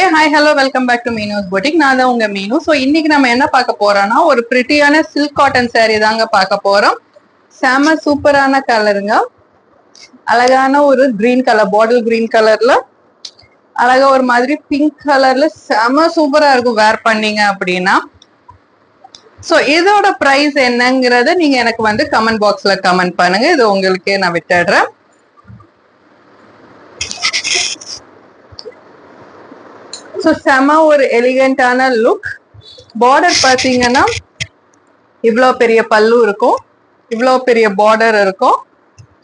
Hi hello welcome back to Meenu's boutique. நான் தான் உங்க மீனு. ஸோ இன்னைக்கு நம்ம என்ன பார்க்க போறோம்னா ஒரு பிரிட்டியான சில்க் காட்டன் saree தாங்க பார்க்க போறோம். செம சூப்பரான கலருங்க. அழகான ஒரு கிரீன் கலர், பாட்டில் கிரீன் கலர்ல அழகா ஒரு மாதிரி பிங்க் கலர்ல செம சூப்பரா இருக்கும் வேர் பண்ணீங்க அப்படின்னா. ஸோ இதோட பிரைஸ் என்னங்கிறத நீங்க எனக்கு வந்து கமெண்ட் பாக்ஸ்ல கமெண்ட் பண்ணுங்க. இது உங்களுக்கே நான் விட்டுடுறேன். ஸோ செம ஒரு எலிகண்டான லுக். பார்டர் பார்த்தீங்கன்னா இவ்வளோ பெரிய பல்லு இருக்கும், இவ்வளோ பெரிய பார்டர் இருக்கும்.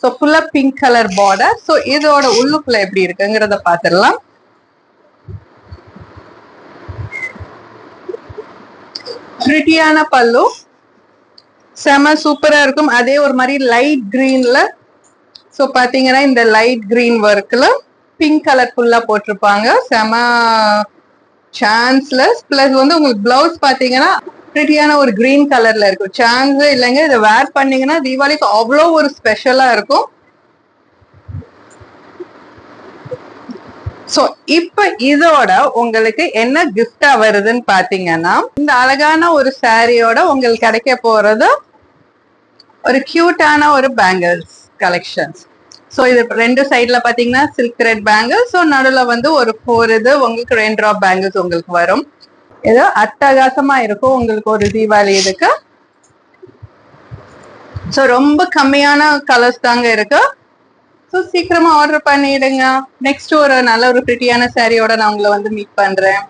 ஸோ ஃபுல்லா பிங்க் கலர் பார்டர். ஸோ இதோட உள்ளுக்குள்ள எப்படி இருக்குங்கிறத பார்த்துடலாம். பிரிட்டியான பல்லு, செம சூப்பரா இருக்கும். அதே ஒரு மாதிரி லைட் கிரீன்ல, ஸோ பாத்தீங்கன்னா இந்த லைட் கிரீன் ஒர்க்ல பிங்க் கலர் ஃபுல்லா போட்டிருப்பாங்க. செம சான்ஸ்லெஸ். பிளஸ் வந்து உங்களுக்கு பிளவுஸ் பாத்தீங்கன்னா பிரிட்டியான ஒரு கிரீன் கலர்ல இருக்கும். சான்ஸே இல்லைங்க. இதை வேர் பண்ணீங்கன்னா தீபாவளிக்கு அவ்வளோ ஒரு ஸ்பெஷலா இருக்கும். சோ இப்ப இதோட உங்களுக்கு என்ன கிஃப்டா வருதுன்னு பாத்தீங்கன்னா, இந்த அழகான ஒரு சாரியோட உங்களுக்கு கிடைக்க போறது ஒரு கியூட்டான ஒரு பேங்கிள்ஸ் கலெக்ஷன்ஸ். ஸோ இது ரெண்டு சைட்ல பாத்தீங்கன்னா சில்க் த்ரெட் பேங்கிள்ஸ். ஸோ நடுவில் வந்து ஒரு 4 இது உங்களுக்கு ரெயின் ட்ராப் பேங்கிள்ஸ் உங்களுக்கு வரும். ஏதோ அட்டகாசமா இருக்கும் உங்களுக்கு ஒரு தீபாவளி இதுக்கு. ஸோ ரொம்ப கம்மியான கலர்ஸ் தாங்க இருக்கு. ஸோ சீக்கிரமா ஆர்டர் பண்ணிடுங்க. நெக்ஸ்ட் ஒரு நல்ல ஒரு பிரிட்டியான சாரியோட நான் உங்களை வந்து மீட் பண்றேன்.